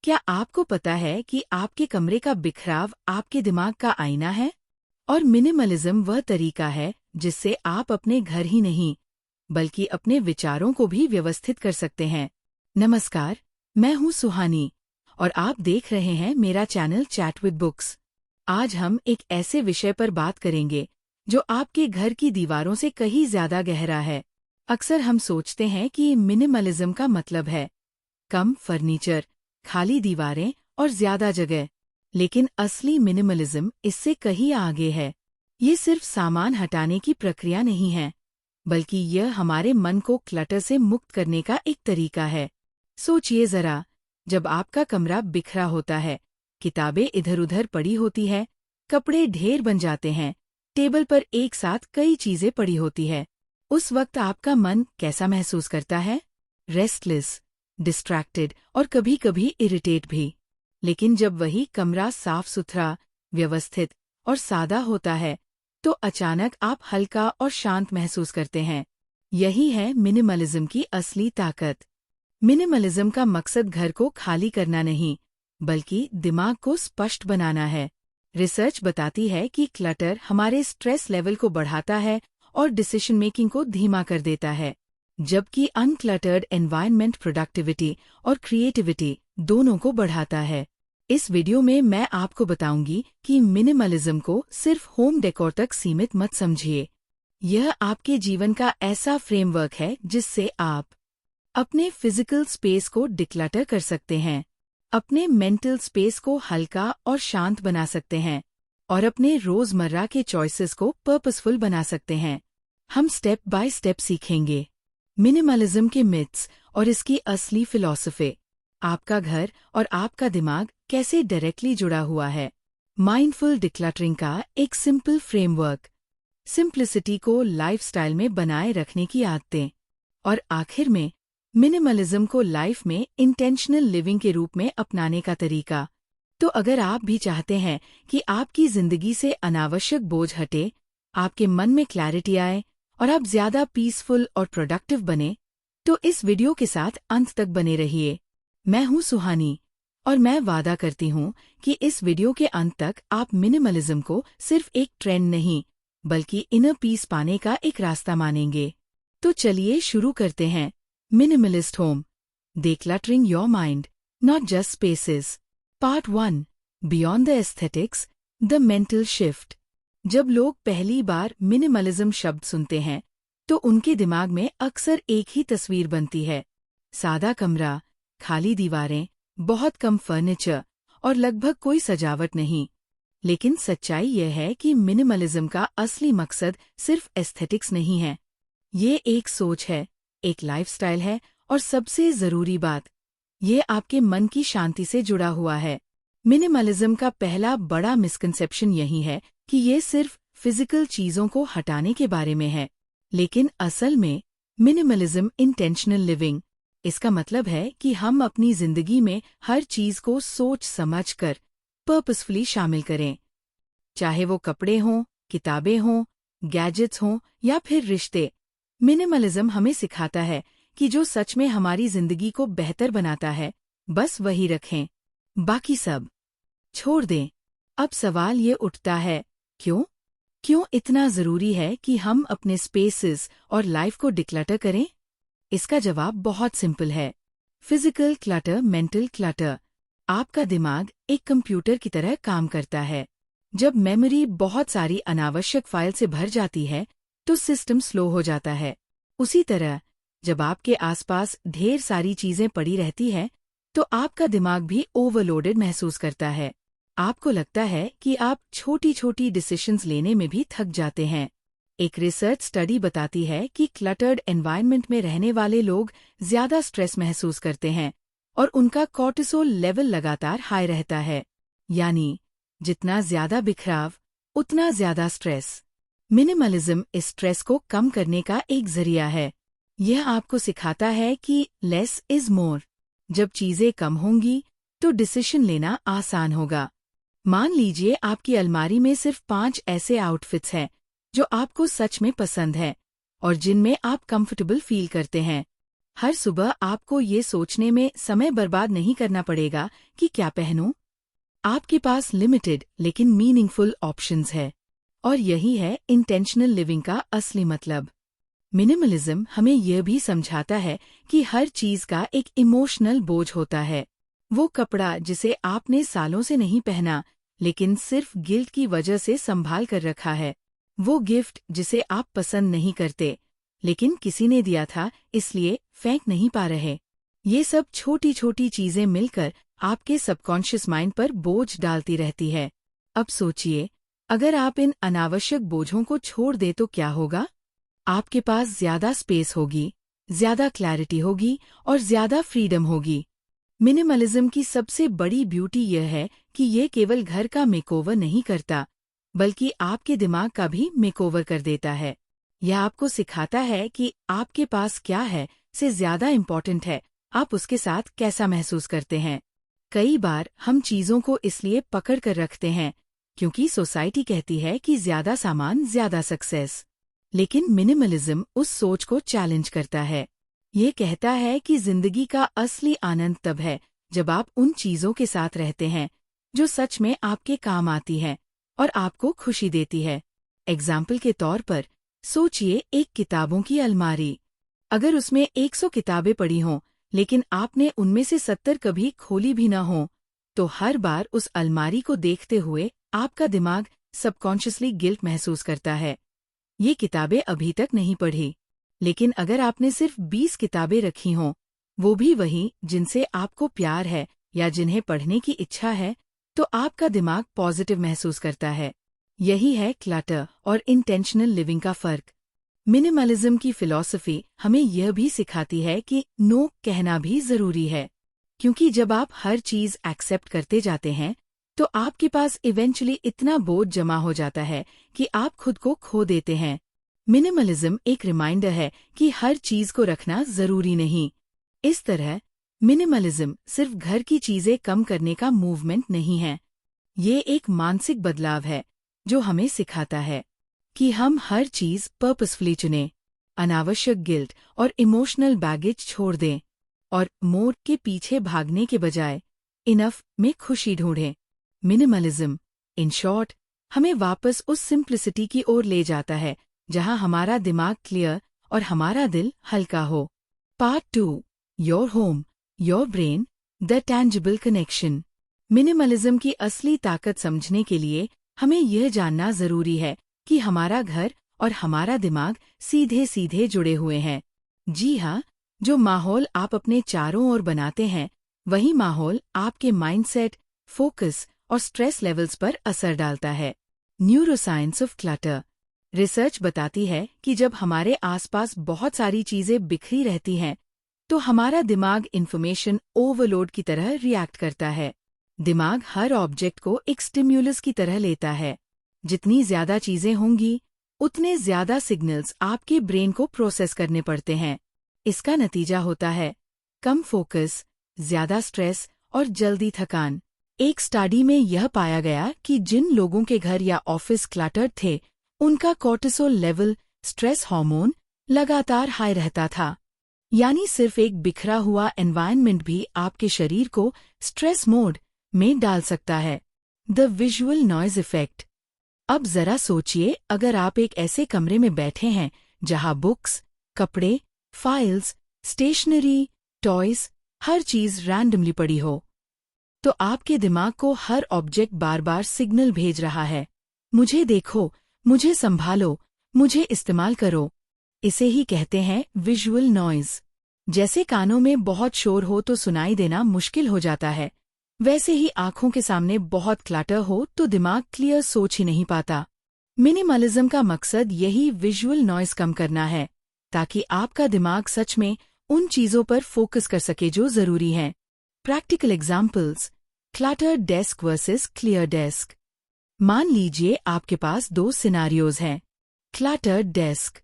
क्या आपको पता है कि आपके कमरे का बिखराव आपके दिमाग का आईना है? और मिनिमलिज्म वह तरीका है जिससे आप अपने घर ही नहीं बल्कि अपने विचारों को भी व्यवस्थित कर सकते हैं। नमस्कार, मैं हूँ सुहानी और आप देख रहे हैं मेरा चैनल चैट विद बुक्स। आज हम एक ऐसे विषय पर बात करेंगे जो आपके घर की दीवारों से कहीं ज्यादा गहरा है। अक्सर हम सोचते हैं कि मिनिमलिज्म का मतलब है कम फर्नीचर, खाली दीवारें और ज्यादा जगह। लेकिन असली मिनिमलिज्म इससे कहीं आगे है। ये सिर्फ सामान हटाने की प्रक्रिया नहीं है, बल्कि यह हमारे मन को क्लटर से मुक्त करने का एक तरीका है। सोचिए जरा, जब आपका कमरा बिखरा होता है, किताबें इधर-उधर पड़ी होती है, कपड़े ढेर बन जाते हैं, टेबल पर एक साथ कई चीजें पड़ी होती है, उस वक्त आपका मन कैसा महसूस करता है? रेस्टलेस, डिस्ट्रैक्टेड और कभी-कभी इरिटेट भी। लेकिन जब वही कमरा साफ सुथरा, व्यवस्थित और सादा होता है, तो अचानक आप हल्का और शांत महसूस करते हैं। यही है मिनिमलिज्म की असली ताकत। मिनिमलिज्म का मकसद घर को खाली करना नहीं, बल्कि दिमाग को स्पष्ट बनाना है। रिसर्च बताती है कि क्लटर हमारे स्ट्रेस लेवल को बढ़ाता है और डिसीजन मेकिंग को धीमा कर देता है, जबकि अनक्लटर्ड एनवायरनमेंट प्रोडक्टिविटी और क्रिएटिविटी दोनों को बढ़ाता है। इस वीडियो में मैं आपको बताऊंगी कि मिनिमलिज्म को सिर्फ होम डेकोर तक सीमित मत समझिए। यह आपके जीवन का ऐसा फ्रेमवर्क है जिससे आप अपने फिजिकल स्पेस को डिक्लटर कर सकते हैं, अपने मेंटल स्पेस को हल्का और शांत बना सकते हैं और अपने रोजमर्रा के चॉइसेस को पर्पसफुल बना सकते हैं। हम स्टेप बाय स्टेप सीखेंगे मिनिमलिज्म के मिथ्स और इसकी असली फिलॉसफी, आपका घर और आपका दिमाग कैसे डायरेक्टली जुड़ा हुआ है, माइंडफुल डिक्लटरिंग का एक सिंपल फ्रेमवर्क, सिंप्लिसिटी को लाइफस्टाइल में बनाए रखने की आदतें, और आखिर में मिनिमलिज्म को लाइफ में इंटेंशनल लिविंग के रूप में अपनाने का तरीका। तो अगर आप भी चाहते हैं कि आपकी जिंदगी से अनावश्यक बोझ हटे, आपके मन में क्लैरिटी आए और आप ज्यादा पीसफुल और प्रोडक्टिव बने, तो इस वीडियो के साथ अंत तक बने रहिए। मैं हूँ सुहानी और मैं वादा करती हूँ कि इस वीडियो के अंत तक आप मिनिमलिज्म को सिर्फ एक ट्रेंड नहीं, बल्कि इनर पीस पाने का एक रास्ता मानेंगे। तो चलिए शुरू करते हैं। Minimalist home, decluttering your mind, not just spaces. Part 1, beyond the aesthetics, the mental shift. जब लोग पहली बार मिनिमलिज्म शब्द सुनते हैं, तो उनके दिमाग में अक्सर एक ही तस्वीर बनती है, सादा कमरा, खाली दीवारें, बहुत कम फर्नीचर और लगभग कोई सजावट नहीं। लेकिन सच्चाई यह है कि मिनिमलिज्म का असली मकसद सिर्फ एस्थेटिक्स नहीं है। ये एक सोच है, एक लाइफस्टाइल है और सबसे जरूरी बात, ये आपके मन की शांति से जुड़ा हुआ है। मिनिमलिज्म का पहला बड़ा मिसकंसेप्शन यही है कि ये सिर्फ फिजिकल चीजों को हटाने के बारे में है। लेकिन असल में मिनिमलिज्म इंटेंशनल लिविंग, इसका मतलब है कि हम अपनी जिंदगी में हर चीज को सोच समझकर पर्पसफुली शामिल करें। चाहे वो कपड़े हों, किताबें हों, गैजेट्स हों या फिर रिश्ते। मिनिमलिज्म हमें सिखाता है कि जो सच में हमारी जिंदगी को बेहतर बनाता है, बस वही रखें, बाकी सब छोड़ दें। अब सवाल ये उठता है, क्यों? क्यों इतना जरूरी है कि हम अपने स्पेसेस और लाइफ को डिक्लटर करें? इसका जवाब बहुत सिंपल है। Physical clutter, mental clutter. आपका दिमाग एक कंप्यूटर की तरह काम करता है। जब मेमोरी बहुत सारी अनावश्यक फाइल से भर जाती है, तो सिस्टम स्लो हो जाता है। उसी तरह जब आपके आसपास ढेर सारी चीजें पड़ी रहती है, तो आपका दिमाग भी ओवरलोडेड महसूस करता है। आपको लगता है कि आप छोटी छोटी डिसीजंस लेने में भी थक जाते हैं। एक रिसर्च स्टडी बताती है कि क्लटर्ड एनवायरनमेंट में रहने वाले लोग ज्यादा स्ट्रेस महसूस करते हैं और उनका कॉर्टिसोल लेवल लगातार हाई रहता है। यानी जितना ज्यादा बिखराव, उतना ज्यादा स्ट्रेस। मिनिमलिज्म इस स्ट्रेस को कम करने का एक जरिया है। यह आपको सिखाता है कि लेस इज मोर। जब चीजें कम होंगी, तो डिसीजन लेना आसान होगा। मान लीजिए आपकी अलमारी में सिर्फ 5 ऐसे आउटफिट्स हैं जो आपको सच में पसंद है और जिनमें आप कंफर्टेबल फील करते हैं। हर सुबह आपको ये सोचने में समय बर्बाद नहीं करना पड़ेगा कि क्या पहनूं। आपके पास लिमिटेड लेकिन मीनिंगफुल ऑप्शंस है। और यही है इंटेंशनल लिविंग का असली मतलब। मिनिमलिज्म हमें यह भी समझाता है कि हर चीज का एक इमोशनल बोझ होता है। वो कपड़ा जिसे आपने सालों से नहीं पहना लेकिन सिर्फ गिल्ट की वजह से संभाल कर रखा है। वो गिफ्ट जिसे आप पसंद नहीं करते लेकिन किसी ने दिया था इसलिए फेंक नहीं पा रहे। ये सब छोटी छोटी चीजें मिलकर आपके सबकॉन्शियस माइंड पर बोझ डालती रहती है। अब सोचिए, अगर आप इन अनावश्यक बोझों को छोड़ दे तो क्या होगा? आपके पास ज्यादा स्पेस होगी, ज्यादा क्लैरिटी होगी और ज्यादा फ्रीडम होगी। मिनिमलिज्म की सबसे बड़ी ब्यूटी यह है कि ये केवल घर का मेकओवर नहीं करता, बल्कि आपके दिमाग का भी मेकओवर कर देता है। यह आपको सिखाता है कि आपके पास क्या है से ज्यादा इम्पोर्टेंट है आप उसके साथ कैसा महसूस करते हैं। कई बार हम चीजों को इसलिए पकड़ कर रखते हैं क्योंकि सोसाइटी कहती है कि ज्यादा सामान ज्यादा सक्सेस। लेकिन मिनिमलिज्म उस सोच को चैलेंज करता है। ये कहता है कि जिंदगी का असली आनंद तब है जब आप उन चीजों के साथ रहते हैं जो सच में आपके काम आती हैं और आपको खुशी देती है। एग्जाम्पल के तौर पर सोचिए एक किताबों की अलमारी। अगर उसमें 100 किताबें पड़ी हों लेकिन आपने उनमें से 70 कभी खोली भी न हों, तो हर बार उस अलमारी को देखते हुए आपका दिमाग सबकॉन्शियसली गिल्ट महसूस करता है। ये किताबें अभी तक नहीं पढ़ी। लेकिन अगर आपने सिर्फ 20 किताबें रखी हों, वो भी वही जिनसे आपको प्यार है या जिन्हें पढ़ने की इच्छा है, तो आपका दिमाग पॉजिटिव महसूस करता है। यही है क्लटर और इंटेंशनल लिविंग का फर्क। मिनिमलिज्म की फिलॉसफी हमें यह भी सिखाती है कि नो कहना भी जरूरी है, क्योंकि जब आप हर चीज एक्सेप्ट करते जाते हैं तो आपके पास इवेंचुअली इतना बोझ जमा हो जाता है कि आप खुद को खो देते हैं। मिनिमलिज्म एक रिमाइंडर है कि हर चीज को रखना जरूरी नहीं। इस तरह मिनिमलिज्म सिर्फ घर की चीजें कम करने का मूवमेंट नहीं है, ये एक मानसिक बदलाव है जो हमें सिखाता है कि हम हर चीज पर्पसफुली चुनें, अनावश्यक गिल्ट और इमोशनल बैगेज छोड़ दें और मोर के पीछे भागने के बजाय इनफ में खुशी ढूंढें। मिनिमलिज्म, इन शॉर्ट, हमें वापस उस सिंप्लिसिटी की ओर ले जाता है जहां हमारा दिमाग क्लियर और हमारा दिल हल्का हो। Part 2, your home, your brain, the tangible connection. Minimalism की असली ताकत समझने के लिए हमें यह जानना जरूरी है कि हमारा घर और हमारा दिमाग सीधे सीधे जुड़े हुए हैं। जी हाँ, जो माहौल आप अपने चारों ओर बनाते हैं, वही माहौल आपके माइंडसेट, फोकस और स्ट्रेस लेवल्स पर असर डालता है। Neuroscience of clutter. रिसर्च बताती है कि जब हमारे आसपास बहुत सारी चीजें बिखरी रहती हैं, तो हमारा दिमाग इंफॉर्मेशन ओवरलोड की तरह रिएक्ट करता है। दिमाग हर ऑब्जेक्ट को एक स्टिम्युलस की तरह लेता है। जितनी ज्यादा चीजें होंगी, उतने ज्यादा सिग्नल्स आपके ब्रेन को प्रोसेस करने पड़ते हैं। इसका नतीजा होता है कम फोकस, ज्यादा स्ट्रेस और जल्दी थकान। एक स्टडी में यह पाया गया कि जिन लोगों के घर या ऑफिस क्लटर्ड थे, उनका कोर्टिसोल लेवल, स्ट्रेस हार्मोन, लगातार हाई रहता था। यानी सिर्फ एक बिखरा हुआ एनवायरनमेंट भी आपके शरीर को स्ट्रेस मोड में डाल सकता है। The visual noise effect. अब जरा सोचिए, अगर आप एक ऐसे कमरे में बैठे हैं जहां बुक्स, कपड़े, फाइल्स, स्टेशनरी, टॉयज, हर चीज रैंडमली पड़ी हो, तो आपके दिमाग को हर ऑब्जेक्ट बार बार सिग्नल भेज रहा है, मुझे देखो, मुझे संभालो, मुझे इस्तेमाल करो। इसे ही कहते हैं विजुअल नॉइज। जैसे कानों में बहुत शोर हो तो सुनाई देना मुश्किल हो जाता है, वैसे ही आंखों के सामने बहुत क्लटर हो तो दिमाग क्लियर सोच ही नहीं पाता। मिनिमलिज्म का मकसद यही विजुअल नॉइज कम करना है, ताकि आपका दिमाग सच में उन चीजों पर फोकस कर सके जो जरूरी हैं। Practical examples. Cluttered desk versus clear desk. मान लीजिए आपके पास 2 सिनारियोज हैं। Cluttered desk.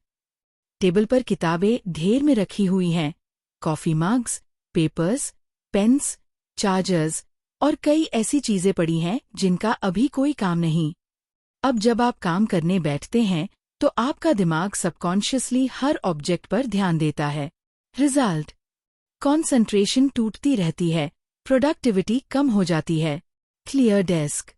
टेबल पर किताबें ढेर में रखी हुई हैं, coffee mugs, papers, pens, chargers और कई ऐसी चीजें पड़ी हैं जिनका अभी कोई काम नहीं। अब जब आप काम करने बैठते हैं तो आपका दिमाग सबकॉन्शियसली हर ऑब्जेक्ट पर ध्यान देता है। रिजल्ट, कंसंट्रेशन टूटती रहती है, प्रोडक्टिविटी कम हो जाती है। Clear desk.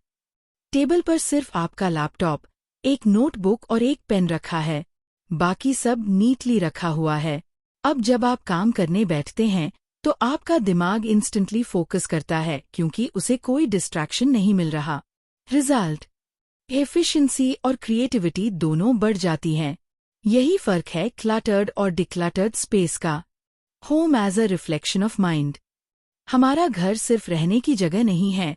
टेबल पर सिर्फ आपका लैपटॉप, एक नोटबुक और एक पेन रखा है, बाकी सब नीटली रखा हुआ है। अब जब आप काम करने बैठते हैं तो आपका दिमाग इंस्टेंटली फोकस करता है क्योंकि उसे कोई डिस्ट्रैक्शन नहीं मिल रहा। रिजल्ट, एफिशिएंसी और क्रिएटिविटी दोनों बढ़ जाती हैं। यही फर्क है क्लटर्ड और डिक्लटर्ड स्पेस का। Home as a reflection of mind. हमारा घर सिर्फ रहने की जगह नहीं है,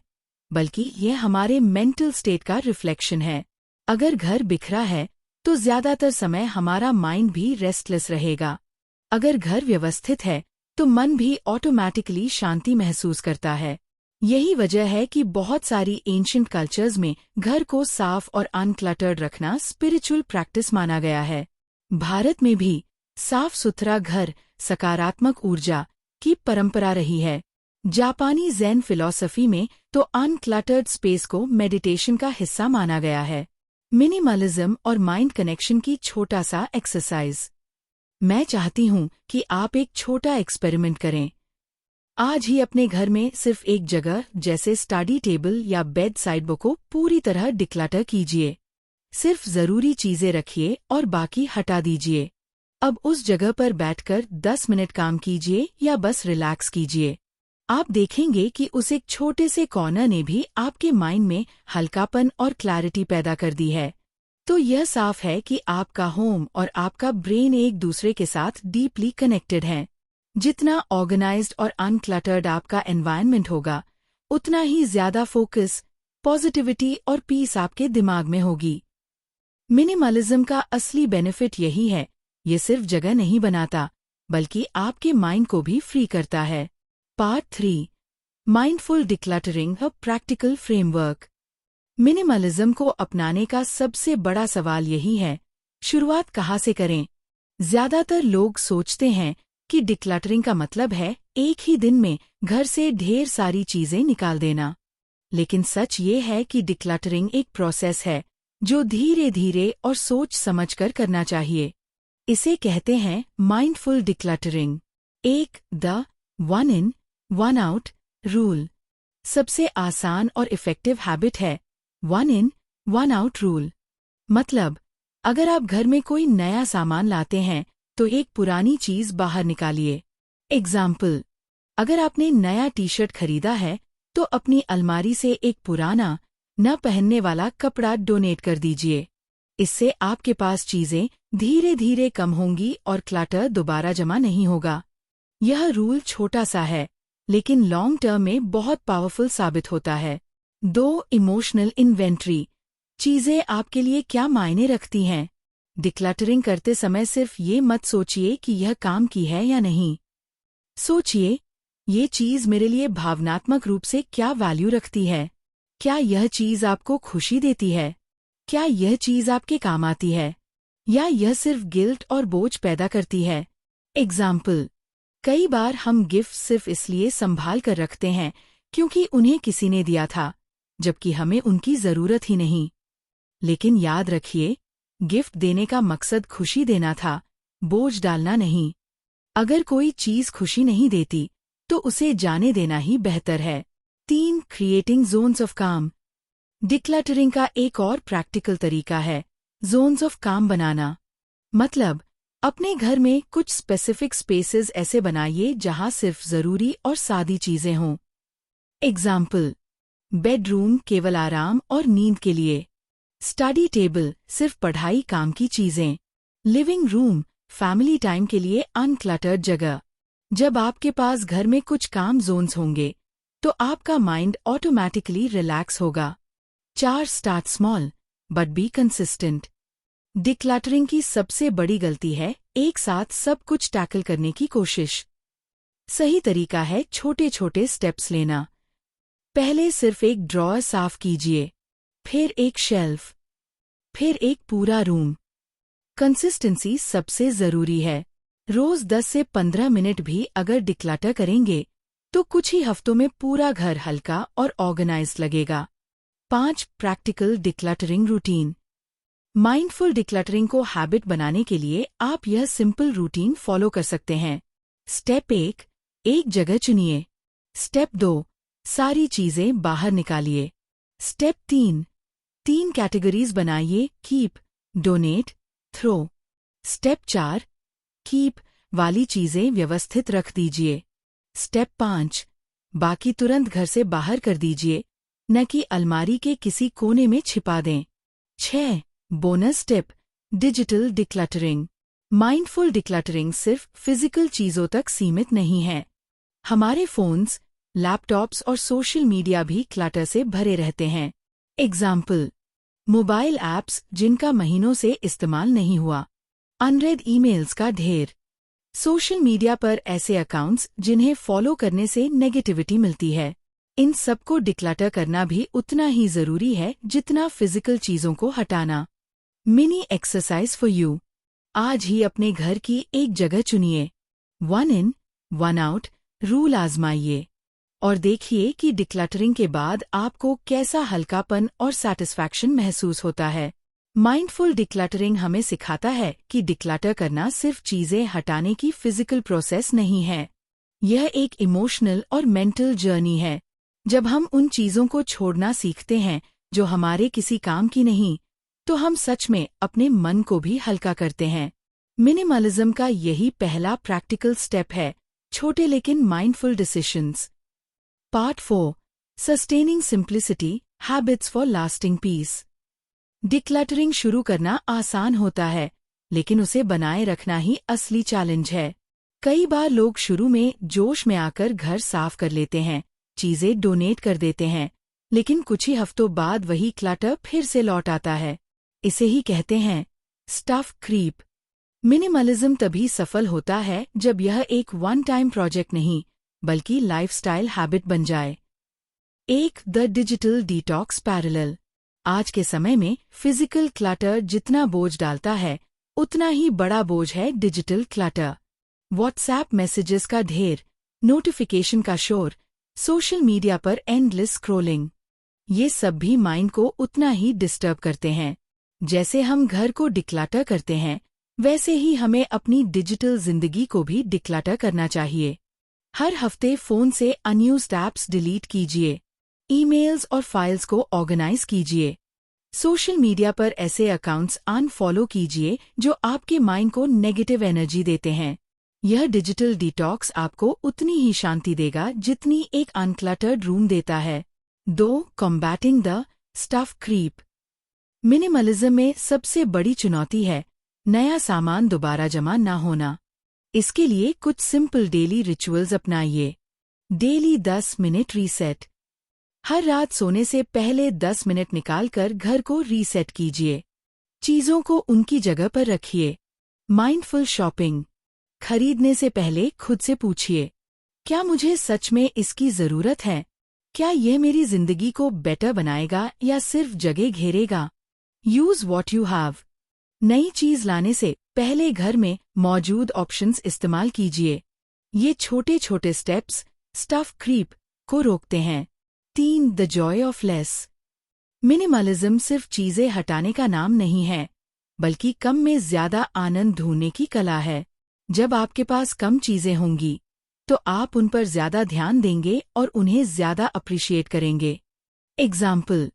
बल्कि यह हमारे मेंटल स्टेट का रिफ्लेक्शन है। अगर घर बिखरा है तो ज्यादातर समय हमारा माइंड भी रेस्टलेस रहेगा। अगर घर व्यवस्थित है तो मन भी ऑटोमैटिकली शांति महसूस करता है। यही वजह है कि बहुत सारी एंशिएंट कल्चर्स में घर को साफ और अनक्लटर्ड रखना स्पिरिचुअल प्रैक्टिस माना गया है। भारत में भी साफ सुथरा घर सकारात्मक ऊर्जा की परंपरा रही है। जापानी ज़ेन फिलॉसफी में तो अनक्लटर्ड स्पेस को मेडिटेशन का हिस्सा माना गया है। मिनिमलिज्म और माइंड कनेक्शन की छोटा सा एक्सरसाइज। मैं चाहती हूँ कि आप एक छोटा एक्सपेरिमेंट करें। आज ही अपने घर में सिर्फ एक जगह जैसे स्टडी टेबल या बेड साइड को पूरी तरह डिक्लटर कीजिए। सिर्फ जरूरी चीजें रखिए और बाकी हटा दीजिए। अब उस जगह पर बैठकर 10 मिनट काम कीजिए या बस रिलैक्स कीजिए। आप देखेंगे कि उस एक छोटे से कॉर्नर ने भी आपके माइंड में हल्कापन और क्लैरिटी पैदा कर दी है। तो यह साफ है कि आपका होम और आपका ब्रेन एक दूसरे के साथ डीपली कनेक्टेड हैं। जितना ऑर्गेनाइज्ड और अनक्लटर्ड आपका एनवायरनमेंट होगा, उतना ही ज्यादा फोकस, पॉजिटिविटी और पीस आपके दिमाग में होगी। मिनिमलिज्म का असली बेनिफिट यही है, ये सिर्फ जगह नहीं बनाता, बल्कि आपके माइंड को भी फ्री करता है। Part 3, mindful decluttering a practical framework. Minimalism को अपनाने का सबसे बड़ा सवाल यही है, शुरुआत कहाँ से करें? ज्यादातर लोग सोचते हैं कि डिक्लटरिंग का मतलब है एक ही दिन में घर से ढेर सारी चीजें निकाल देना। लेकिन सच ये है कि डिक्लटरिंग एक प्रोसेस है जो धीरे धीरे और सोच समझकर करना चाहिए। इसे कहते हैं माइंडफुल डिक्लटरिंग। एक द 1 in 1 out रूल सबसे आसान और इफेक्टिव हैबिट है। 1 in 1 out रूल मतलब, अगर आप घर में कोई नया सामान लाते हैं तो एक पुरानी चीज बाहर निकालिए। एग्जाम्पल, अगर आपने नया टी शर्ट खरीदा है तो अपनी अलमारी से एक पुराना, न पहनने वाला कपड़ा डोनेट कर दीजिए। इससे आपके पास चीजें धीरे धीरे कम होंगी और क्लटर दोबारा जमा नहीं होगा। यह रूल छोटा सा है, लेकिन लॉन्ग टर्म में बहुत पावरफुल साबित होता है। 2 इमोशनल इन्वेंट्री। चीजें आपके लिए क्या मायने रखती हैं? डिक्लटरिंग करते समय सिर्फ ये मत सोचिए कि यह काम की है या नहीं। सोचिए, ये चीज मेरे लिए भावनात्मक रूप से क्या वैल्यू रखती है? क्या यह चीज आपको खुशी देती है? क्या यह चीज आपके काम आती है? या यह सिर्फ गिल्ट और बोझ पैदा करती है? एग्जाम्पल, कई बार हम गिफ्ट सिर्फ इसलिए संभाल कर रखते हैं क्योंकि उन्हें किसी ने दिया था, जबकि हमें उनकी जरूरत ही नहीं। लेकिन याद रखिए, गिफ्ट देने का मकसद खुशी देना था, बोझ डालना नहीं। अगर कोई चीज खुशी नहीं देती तो उसे जाने देना ही बेहतर है। 3 क्रिएटिंग जोन्स ऑफ काम। डिक्लटरिंग का एक और प्रैक्टिकल तरीका है जोन्स ऑफ काम बनाना। मतलब, अपने घर में कुछ स्पेसिफिक स्पेसेस ऐसे बनाइए जहां सिर्फ जरूरी और सादी चीजें हों। एग्जाम्पल, बेडरूम केवल आराम और नींद के लिए। स्टडी टेबल सिर्फ पढ़ाई काम की चीजें। लिविंग रूम फैमिली टाइम के लिए अनक्लटर्ड जगह। जब आपके पास घर में कुछ काम जोन्स होंगे तो आपका माइंड ऑटोमैटिकली रिलैक्स होगा। 4 start small but be consistent. Decluttering की सबसे बड़ी गलती है एक साथ सब कुछ टैकल करने की कोशिश। सही तरीका है छोटे छोटे स्टेप्स लेना। पहले सिर्फ एक ड्रॉअर साफ कीजिए, फिर एक शेल्फ, फिर एक पूरा रूम। कंसिस्टेंसी सबसे जरूरी है। रोज 10 से 15 मिनट भी अगर डिक्लटर करेंगे तो कुछ ही हफ्तों में पूरा घर हल्का और ऑर्गेनाइज्ड लगेगा। 5 practical decluttering routine. Mindful decluttering को हैबिट बनाने के लिए आप यह सिंपल रूटीन फॉलो कर सकते हैं। स्टेप 1, एक जगह चुनिए। स्टेप 2, सारी चीजें बाहर निकालिए। स्टेप 3 कैटेगरीज बनाइए, keep, donate, throw. Step 4, keep वाली चीजें व्यवस्थित रख दीजिए। स्टेप 5, बाकी तुरंत घर से बाहर कर दीजिए, न कि अलमारी के किसी कोने में छिपा दें। 6 bonus tip, digital decluttering. Mindful decluttering सिर्फ फिजिकल चीजों तक सीमित नहीं है। हमारे फोन्स, लैपटॉप्स और सोशल मीडिया भी क्लटर से भरे रहते हैं। एग्जाम्पल, मोबाइल ऐप्स जिनका महीनों से इस्तेमाल नहीं हुआ, अनरेड ईमेल्स का ढेर, सोशल मीडिया पर ऐसे अकाउंट्स जिन्हें फॉलो करने से नेगेटिविटी मिलती है। इन सबको डिक्लटर करना भी उतना ही जरूरी है जितना फिजिकल चीजों को हटाना। Mini exercise for you. आज ही अपने घर की एक जगह चुनिए। 1 in, 1 out रूल आजमाइए और देखिए कि डिक्लटरिंग के बाद आपको कैसा हल्कापन और सैटिस्फैक्शन महसूस होता है। माइंडफुल डिक्लटरिंग हमें सिखाता है कि डिक्लटर करना सिर्फ चीजें हटाने की फिजिकल प्रोसेस नहीं है। यह एक इमोशनल और मेंटल जर्नी है। जब हम उन चीजों को छोड़ना सीखते हैं जो हमारे किसी काम की नहीं, तो हम सच में अपने मन को भी हल्का करते हैं। मिनिमलिज्म का यही पहला प्रैक्टिकल स्टेप है, छोटे लेकिन mindful decisions. Part 4, sustaining simplicity, habits for lasting peace. Decluttering शुरू करना आसान होता है, लेकिन उसे बनाए रखना ही असली चैलेंज है। कई बार लोग शुरू में जोश में आकर घर साफ कर लेते हैं, चीजें डोनेट कर देते हैं, लेकिन कुछ ही हफ्तों बाद वही क्लटर फिर से लौट आता है। इसे ही कहते हैं स्टफ क्रीप। मिनिमलिज्म तभी सफल होता है जब यह एक वन टाइम प्रोजेक्ट नहीं, बल्कि लाइफस्टाइल हैबिट बन जाए। 1 द डिजिटल डिटॉक्स पैरेलल। आज के समय में फिजिकल क्लटर जितना बोझ डालता है, उतना ही बड़ा बोझ है डिजिटल क्लटर। व्हाट्सएप मैसेजेस का ढेर, नोटिफिकेशन का शोर, सोशल मीडिया पर एंडलेस स्क्रॉलिंग, ये सब भी माइंड को उतना ही डिस्टर्ब करते हैं। जैसे हम घर को डिक्लटर करते हैं, वैसे ही हमें अपनी डिजिटल जिंदगी को भी डिक्लटर करना चाहिए। हर हफ्ते फोन से अनयूज्ड ऐप्स डिलीट कीजिए, ईमेल्स और फाइल्स को ऑर्गेनाइज कीजिए, सोशल मीडिया पर ऐसे अकाउंट्स अनफॉलो कीजिए जो आपके माइंड को नेगेटिव एनर्जी देते हैं। यह डिजिटल डिटॉक्स आपको उतनी ही शांति देगा जितनी एक अनक्लटर्ड रूम देता है। 2 combating the stuff creep. Minimalism में सबसे बड़ी चुनौती है नया सामान दोबारा जमा न होना। इसके लिए कुछ सिंपल डेली रिचुअल्स अपनाइए। Daily 10 minute reset. हर रात सोने से पहले 10 मिनट निकालकर घर को रीसेट कीजिए। चीजों को उनकी जगह पर रखिए। Mindful shopping. खरीदने से पहले खुद से पूछिए, क्या मुझे सच में इसकी जरूरत है? क्या यह मेरी जिंदगी को बेटर बनाएगा या सिर्फ जगह घेरेगा? Use what you have. नई चीज लाने से पहले घर में मौजूद ऑप्शंस इस्तेमाल कीजिए। ये छोटे छोटे स्टेप्स स्टफ क्रीप को रोकते हैं। 3 the Joy of less. Minimalism सिर्फ चीजें हटाने का नाम नहीं है, बल्कि कम में ज्यादा आनंद ढूंढने की कला है। जब आपके पास कम चीजें होंगी, तो आप उन पर ज्यादा ध्यान देंगे और उन्हें ज्यादा अप्रिशिएट करेंगे। एग्जाम्पल,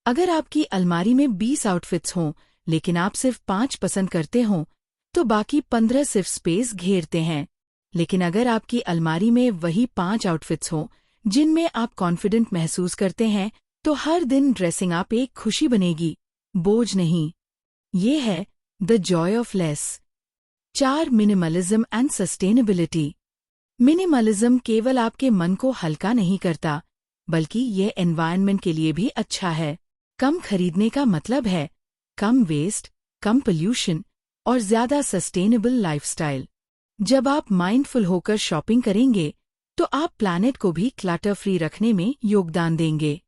अगर आपकी अलमारी में 20 आउटफिट्स हों, लेकिन आप सिर्फ 5 पसंद करते हों, तो बाकी 15 सिर्फ स्पेस घेरते हैं। लेकिन अगर आपकी अलमारी में वही 5 आउटफिट्स हों, जिनमें आप कॉन्फिडेंट महसूस करते हैं, तो हर दिन ड्रेसिंग अप एक खुशी बनेगी, बोझ नहीं। ये है the Joy of less. 4 minimalism and sustainability. Minimalism केवल आपके मन को हल्का नहीं करता, बल्कि यह एनवायरनमेंट के लिए भी अच्छा है। कम खरीदने का मतलब है कम वेस्ट, कम पोल्यूशन और ज्यादा सस्टेनेबल लाइफस्टाइल। जब आप माइंडफुल होकर शॉपिंग करेंगे, तो आप प्लैनेट को भी क्लटर फ्री रखने में योगदान देंगे।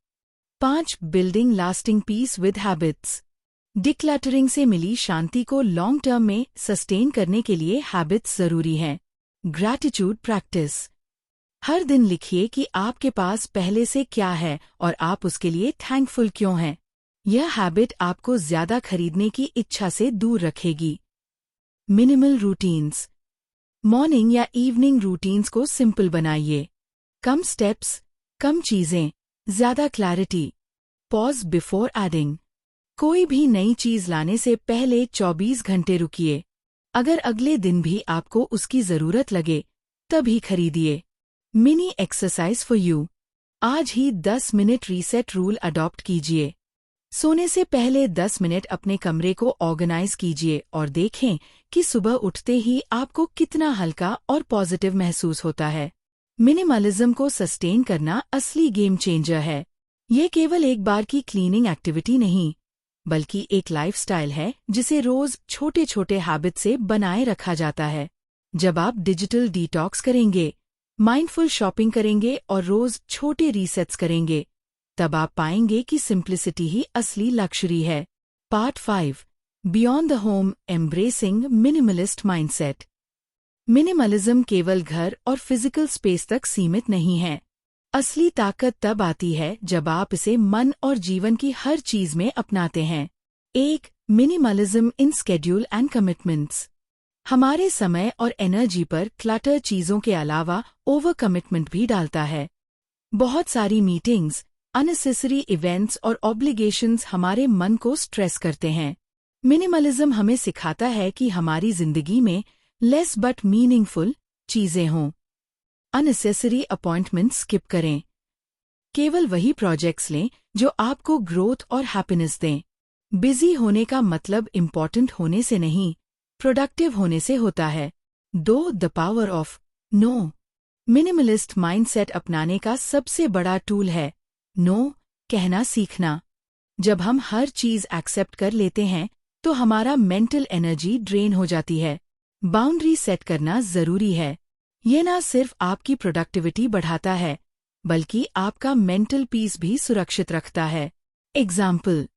5 building lasting peace with habits. Decluttering से मिली शांति को लॉन्ग टर्म में सस्टेन करने के लिए हैबिट्स जरूरी हैं। Gratitude practice. हर दिन लिखिए कि आपके पास पहले से क्या है और आप उसके लिए थैंकफुल क्यों हैं। यह हैबिट आपको ज्यादा खरीदने की इच्छा से दूर रखेगी। Minimal routines. मॉर्निंग या इवनिंग रूटीन्स को सिंपल बनाइए। कम स्टेप्स, कम चीजें, ज्यादा क्लैरिटी। Pause before adding. कोई भी नई चीज लाने से पहले 24 घंटे रुकिए। अगर अगले दिन भी आपको उसकी जरूरत लगे, तभी खरीदिए। Mini exercise for you. आज ही 10 मिनट रीसेट रूल अडॉप्ट कीजिए। सोने से पहले 10 मिनट अपने कमरे को ऑर्गेनाइज कीजिए और देखें कि सुबह उठते ही आपको कितना हल्का और पॉजिटिव महसूस होता है। मिनिमलिज्म को सस्टेन करना असली गेम चेंजर है। ये केवल एक बार की क्लीनिंग एक्टिविटी नहीं, बल्कि एक लाइफस्टाइल है जिसे रोज छोटे छोटे हैबिट से बनाए रखा जाता है। जब आप डिजिटल डिटॉक्स करेंगे, माइंडफुल शॉपिंग करेंगे और रोज छोटे रीसेट्स करेंगे, तब आप पाएंगे कि सिंप्लिसिटी ही असली लक्ष्री है। Part 5, beyond the home, embracing minimalist mindset. Minimalism केवल घर और फिजिकल स्पेस तक सीमित नहीं है। असली ताकत तब आती है जब आप इसे मन और जीवन की हर चीज में अपनाते हैं। 1. Minimalism in schedule and commitments. हमारे समय और एनर्जी पर क्लटर चीजों के अलावा ओवर कमिटमेंट भी डालता है। बहुत सारी मीटिंग्स, अननेसेसरी इवेंट्स और ऑब्लिगेशंस हमारे मन को स्ट्रेस करते हैं। मिनिमलिज्म हमें सिखाता है कि हमारी जिंदगी में लेस बट मीनिंगफुल चीजें हों। अननेसेसरी अपॉइंटमेंट स्किप करें। केवल वही प्रोजेक्ट्स लें जो आपको ग्रोथ और हैप्पीनेस दें। बिजी होने का मतलब इम्पॉर्टेंट होने से नहीं, प्रोडक्टिव होने से होता है। 2. The power of no. Minimalist mindset अपनाने का सबसे बड़ा टूल है नो कहना सीखना। जब हम हर चीज एक्सेप्ट कर लेते हैं, तो हमारा मेंटल एनर्जी ड्रेन हो जाती है। बाउंड्री सेट करना जरूरी है। ये ना सिर्फ आपकी प्रोडक्टिविटी बढ़ाता है, बल्कि आपका मेंटल पीस भी सुरक्षित रखता है। एग्जाम्पल,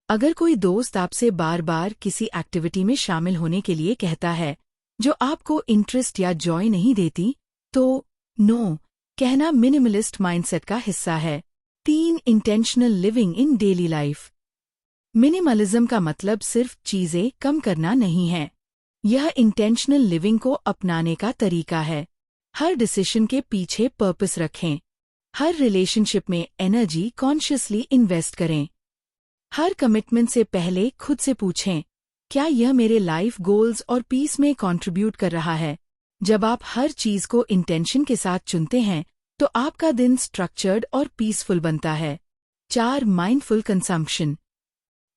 अगर कोई दोस्त आपसे बार बार किसी एक्टिविटी में शामिल होने के लिए कहता है जो आपको इंटरेस्ट या जॉय नहीं देती, तो नो कहना मिनिमलिस्ट माइंडसेट का हिस्सा है। 3. Intentional living in daily life. Minimalism का मतलब सिर्फ चीजें कम करना नहीं है। यह इंटेंशनल लिविंग को अपनाने का तरीका है। हर डिसीजन के पीछे पर्पस रखें। हर रिलेशनशिप में एनर्जी कॉन्शियसली इन्वेस्ट करें। हर कमिटमेंट से पहले खुद से पूछें, क्या यह मेरे लाइफ गोल्स और पीस में कंट्रीब्यूट कर रहा है? जब आप हर चीज को इंटेंशन के साथ चुनते हैं, तो आपका दिन स्ट्रक्चर्ड और पीसफुल बनता है। 4. Mindful consumption.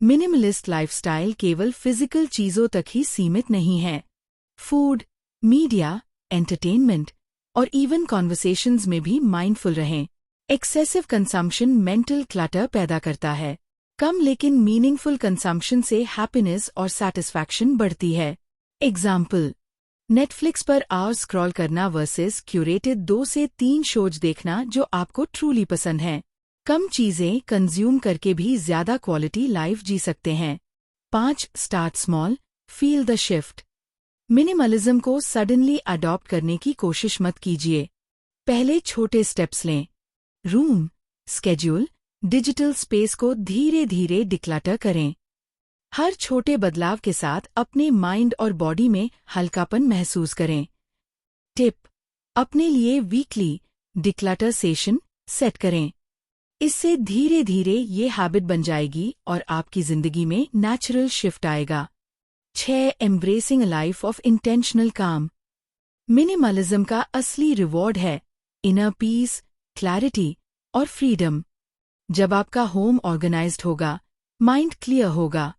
मिनिमलिस्ट लाइफस्टाइल केवल फिजिकल चीजों तक ही सीमित नहीं है। फूड, मीडिया, एंटरटेनमेंट और इवन कॉन्वर्सेशंस में भी माइंडफुल रहें। एक्सेसिव कंजम्पशन मेंटल क्लटर पैदा करता है। कम लेकिन मीनिंगफुल कंजम्पशन से हैप्पीनेस और सैटिस्फैक्शन बढ़ती है। एग्जाम्पल, नेटफ्लिक्स पर आवर्स स्क्रॉल करना वर्सेस क्यूरेटेड 2 से 3 शोज देखना जो आपको ट्रूली पसंद है। कम चीजें कंज्यूम करके भी ज्यादा क्वालिटी लाइफ जी सकते हैं। 5. Start small, feel the shift. Minimalism को सडनली अडॉप्ट करने की कोशिश मत कीजिए। पहले छोटे स्टेप्स लें। रूम, स्केड्यूल, डिजिटल स्पेस को धीरे धीरे डिक्लटर करें। हर छोटे बदलाव के साथ अपने माइंड और बॉडी में हल्कापन महसूस करें। टिप, अपने लिए वीकली डिक्लटर सेशन सेट करें। इससे धीरे धीरे ये हैबिट बन जाएगी और आपकी जिंदगी में नेचुरल शिफ्ट आएगा। 6. Embracing a life of intentional काम। मिनिमलिज्म का असली रिवॉर्ड है इनर पीस, क्लैरिटी और फ्रीडम। जब आपका होम ऑर्गेनाइज्ड होगा, माइंड क्लियर होगा।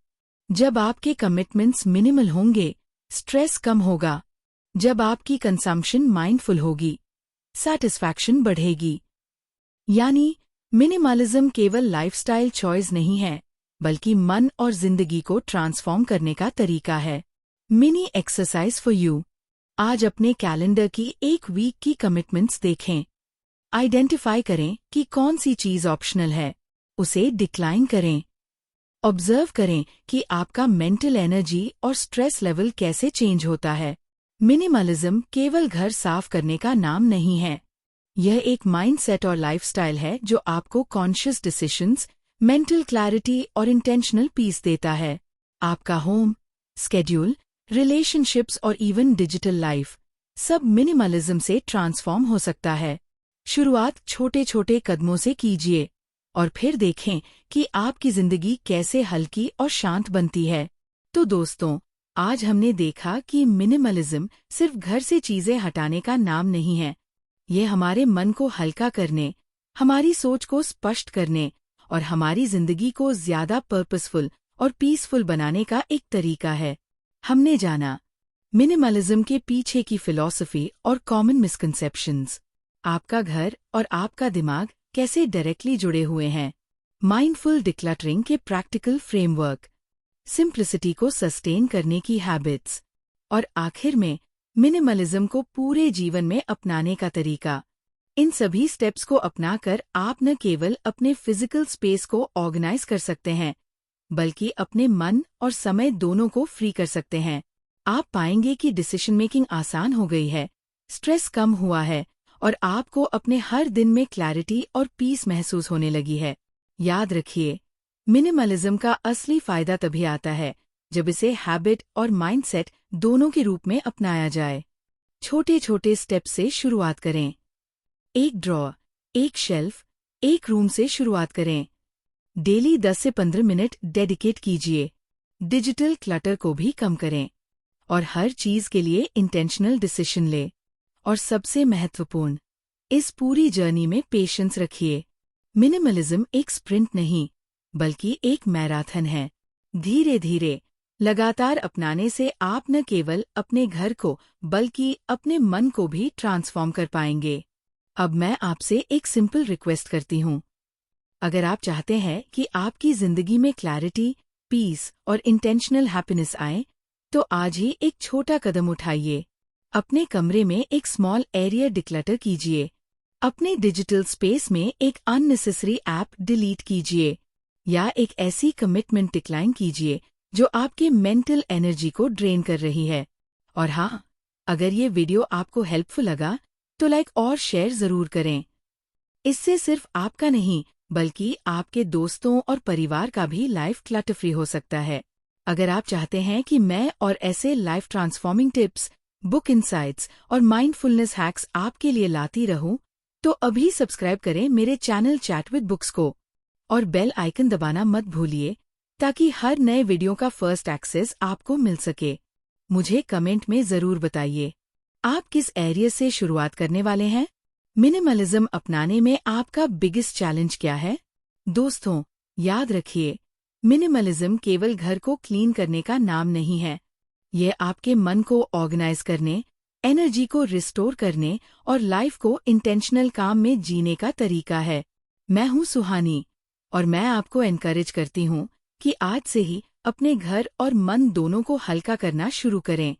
जब आपके कमिटमेंट्स मिनिमल होंगे, स्ट्रेस कम होगा। जब आपकी कंजम्पशन माइंडफुल होगी, सैटिस्फैक्शन बढ़ेगी। यानी मिनिमलिज्म केवल लाइफस्टाइल चॉइस नहीं है, बल्कि मन और जिंदगी को ट्रांसफॉर्म करने का तरीका है। Mini exercise for you. आज अपने कैलेंडर की एक वीक की कमिटमेंट्स देखें। आइडेंटिफाई करें कि कौन सी चीज ऑप्शनल है, उसे डिक्लाइन करें। ऑब्जर्व करें कि आपका मेंटल एनर्जी और स्ट्रेस लेवल कैसे चेंज होता है। मिनिमलिज्म केवल घर साफ करने का नाम नहीं है। यह एक माइंडसेट और लाइफस्टाइल है जो आपको कॉन्शियस डिसीजंस, मेंटल क्लैरिटी और इंटेंशनल पीस देता है। आपका होम, स्केड्यूल, रिलेशनशिप्स और इवन डिजिटल लाइफ सब मिनिमलिज्म से ट्रांसफॉर्म हो सकता है। शुरुआत छोटे छोटे कदमों से कीजिए और फिर देखें कि आपकी जिंदगी कैसे हल्की और शांत बनती है। तो दोस्तों, आज हमने देखा कि मिनिमलिज्म सिर्फ घर से चीजें हटाने का नाम नहीं है। ये हमारे मन को हल्का करने, हमारी सोच को स्पष्ट करने और हमारी जिंदगी को ज्यादा पर्पसफुल और पीसफुल बनाने का एक तरीका है। हमने जाना मिनिमलिज्म के पीछे की फिलॉसफी और कॉमन मिसकंसेप्शंस, आपका घर और आपका दिमाग कैसे डायरेक्टली जुड़े हुए हैं, माइंडफुल डिक्लटरिंग के प्रैक्टिकल फ्रेमवर्क, सिंप्लिसिटी को सस्टेन करने की हैबिट्स और आखिर में मिनिमलिज्म को पूरे जीवन में अपनाने का तरीका। इन सभी स्टेप्स को अपनाकर आप न केवल अपने फिजिकल स्पेस को ऑर्गेनाइज कर सकते हैं, बल्कि अपने मन और समय दोनों को फ्री कर सकते हैं। आप पाएंगे कि डिसीजन मेकिंग आसान हो गई है, स्ट्रेस कम हुआ है और आपको अपने हर दिन में क्लैरिटी और पीस महसूस होने लगी है। याद रखिए, मिनिमलिज्म का असली फायदा तभी आता है जब इसे हैबिट और माइंडसेट दोनों के रूप में अपनाया जाए। छोटे छोटे स्टेप से शुरुआत करें। एक ड्रॉ, एक शेल्फ, एक रूम से शुरुआत करें। डेली 10 से 15 मिनट डेडिकेट कीजिए। डिजिटल क्लटर को भी कम करें और हर चीज के लिए इंटेंशनल डिसीजन ले। और सबसे महत्वपूर्ण, इस पूरी जर्नी में पेशेंस रखिए। मिनिमलिज्म एक स्प्रिंट नहीं, बल्कि एक मैराथन है। धीरे धीरे, लगातार अपनाने से आप न केवल अपने घर को बल्कि अपने मन को भी ट्रांसफॉर्म कर पाएंगे। अब मैं आपसे एक सिंपल रिक्वेस्ट करती हूँ। अगर आप चाहते हैं कि आपकी जिंदगी में क्लैरिटी, पीस और इंटेंशनल हैप्पीनेस आए, तो आज ही एक छोटा कदम उठाइए। अपने कमरे में एक स्मॉल एरिया डिक्लटर कीजिए। अपने डिजिटल स्पेस में एक अननेसेसरी ऐप डिलीट कीजिए या एक ऐसी कमिटमेंट डिक्लाइन कीजिए जो आपके मेंटल एनर्जी को ड्रेन कर रही है। और हाँ, अगर ये वीडियो आपको हेल्पफुल लगा तो लाइक और शेयर जरूर करें। इससे सिर्फ आपका नहीं, बल्कि आपके दोस्तों और परिवार का भी लाइफ क्लटर फ्री हो सकता है। अगर आप चाहते हैं कि मैं और ऐसे life transforming tips, book insights और माइंडफुलनेस हैक्स आपके लिए लाती रहूं, तो अभी सब्सक्राइब करें मेरे चैनल चैट विद बुक्स को और बेल आइकन दबाना मत भूलिए ताकि हर नए वीडियो का फर्स्ट एक्सेस आपको मिल सके। मुझे कमेंट में जरूर बताइए, आप किस एरिया से शुरुआत करने वाले हैं? मिनिमलिज्म अपनाने में आपका बिगेस्ट चैलेंज क्या है? दोस्तों, याद रखिए, मिनिमलिज्म केवल घर को क्लीन करने का नाम नहीं है। ये आपके मन को ऑर्गेनाइज करने, एनर्जी को रिस्टोर करने और लाइफ को इंटेंशनल काम में जीने का तरीका है। मैं हूँ सुहानी और मैं आपको एनकरेज करती हूँ कि आज से ही अपने घर और मन दोनों को हल्का करना शुरू करें।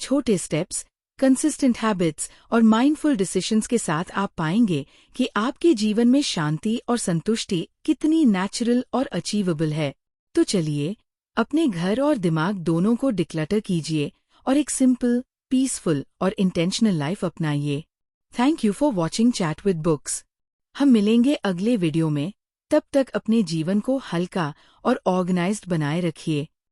छोटे स्टेप्स, कंसिस्टेंट हैबिट्स और माइंडफुल डिसीजंस के साथ आप पाएंगे कि आपके जीवन में शांति और संतुष्टि कितनी नेचुरल और अचीवेबल है। तो चलिए, अपने घर और दिमाग दोनों को डिक्लटर कीजिए और एक सिंपल, पीसफुल और इंटेंशनल लाइफ अपनाइए। Thank you for watching chat with books. हम मिलेंगे अगले वीडियो में। तब तक अपने जीवन को हल्का और ऑर्गेनाइज्ड बनाए रखिए।